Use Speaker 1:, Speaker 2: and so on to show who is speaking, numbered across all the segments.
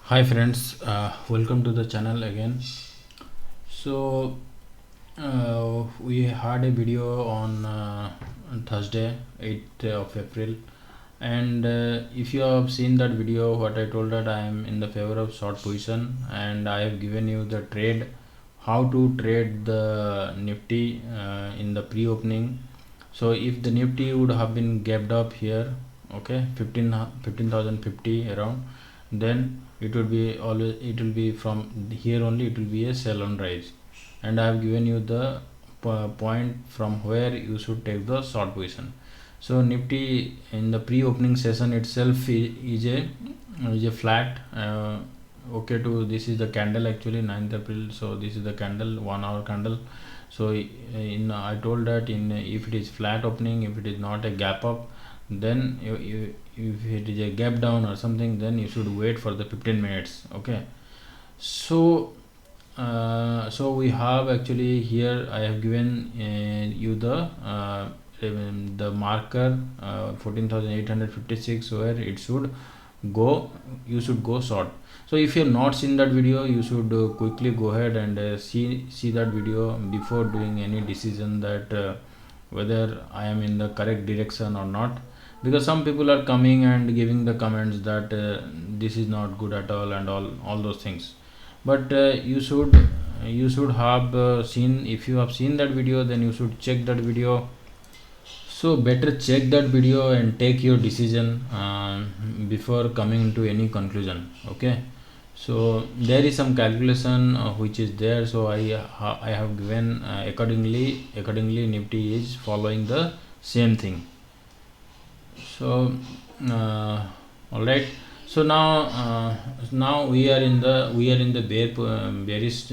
Speaker 1: Hi friends, welcome to the channel again. So we had a video on Thursday 8th of April, and if you have seen that video, what I told that I am in the favor of short position, and I have given you the trade, how to trade the Nifty in the pre-opening. So if the Nifty would have been gapped up here, okay, 15,050 around, then it will be from here only, it will be a sell on rise, and I have given you the point from where you should take the short position. So Nifty in the pre-opening session itself is a flat, okay, to this is the candle actually 9th April. So this is the candle, 1 hour candle. So in I told that in if it is flat opening, if it is not a gap up, then if it is a gap down or something, then you should wait for the 15 minutes. Okay, so so we have actually here I have given you the marker 14,856 where it should go, you should go short. So if you have not seen that video, you should quickly go ahead and see that video before doing any decision that whether I am in the correct direction or not, because some people are coming and giving the comments that this is not good at all and all those things. But you should have seen, if you have seen that video, then you should check that video. So better check that video and take your decision before coming into any conclusion. Okay, so there is some calculation which is there, so I have given accordingly Nifty is following the same thing. So all right, so now we are in the bearish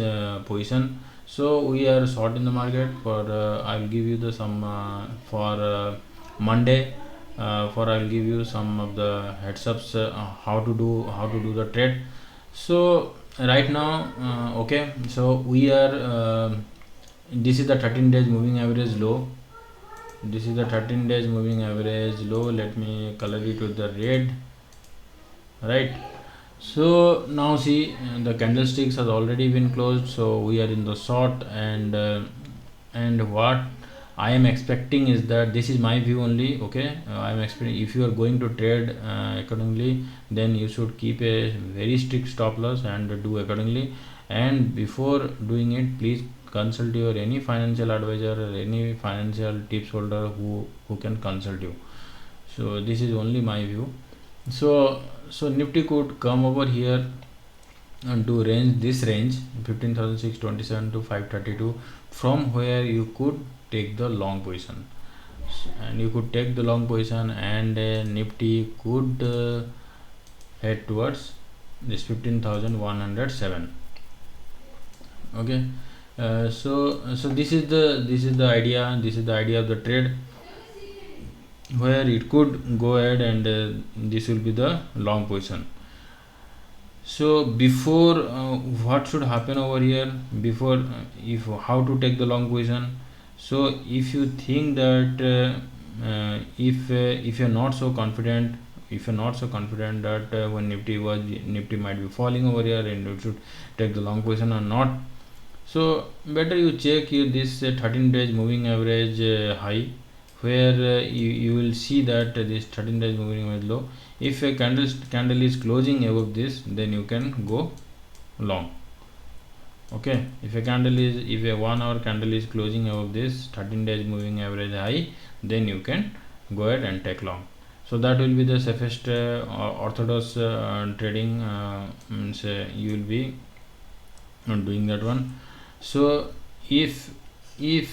Speaker 1: position. So we are short in the market for I'll give you the some for Monday, for I'll give you some of the heads ups how to do the trade. So right now, okay, so we are this is the 13 days moving average low. This is the 13 days moving average low. Let me color it with the red, right? So now see, the candlesticks has already been closed, so we are in the short, and what I am expecting is that this is my view only. Okay, I am expecting if you are going to trade accordingly, then you should keep a very strict stop loss and do accordingly. And before doing it, please consult your any financial advisor or any financial tips holder who can consult you. So this is only my view. So Nifty could come over here and to this range 15,627 to 532, from where you could take the long position, and you could take the long position, and Nifty could head towards this 15,107. Okay, so this is the idea, this is the idea of the trade, where it could go ahead, and this will be the long position. So before what should happen over here, before if how to take the long position. So if you think that if you're not so confident, if you're not so confident that when Nifty might be falling over here and you should take the long position or not, so better you check this 13 days moving average high, where you will see that this 13 days moving average low, if a candle is closing above this, then you can go long. Okay, if a 1 hour candle is closing above this 13 days moving average high, then you can go ahead and take long. So that will be the safest orthodox trading, means you will be doing that one. So if here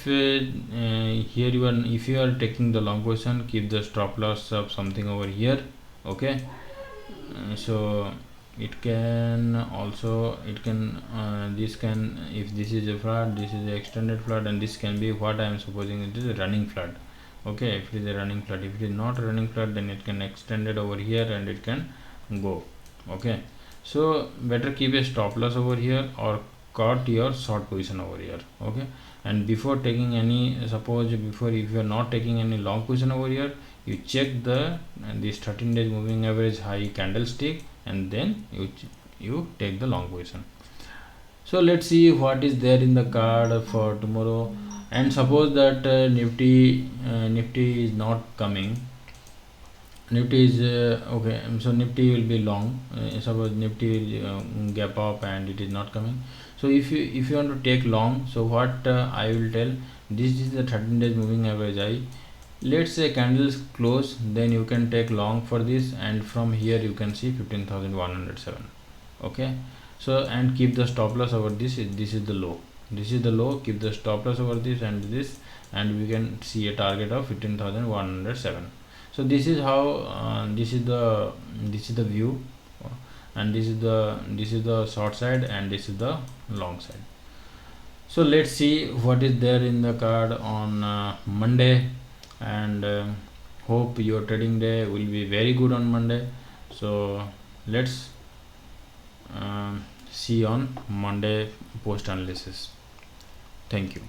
Speaker 1: if you are taking the long position, keep the stop loss of something over here. Okay, so it can also, it can this can, if this is a flat, this is a extended flat, and this can be what I am supposing it is a running flat. Okay, if it is a running flat, if it is not a running flat, then it can extend it over here and it can go. Okay, so better keep a stop loss over here or cut your short position over here. Okay, and before taking any, suppose before, if you are not taking any long position over here, you check this 13 days moving average high candlestick, and then you take the long position. So let's see what is there in the card for tomorrow. And suppose that Nifty is not coming. Nifty is okay, so Nifty will be long. Suppose Nifty will gap up and it is not coming. So if you want to take long, so what I will tell, this is the 13 days moving average high. Let's say candles close, then you can take long for this, and from here you can see 15,107. Okay, so and keep the stop loss over this. This is the low, this is the low. Keep the stop loss over this and this, and we can see a target of 15,107. So this is how this is the view, and this is the short side and this is the long side. So let's see what is there in the card on Monday, and hope your trading day will be very good on Monday. So let's see on Monday post analysis. Thank you.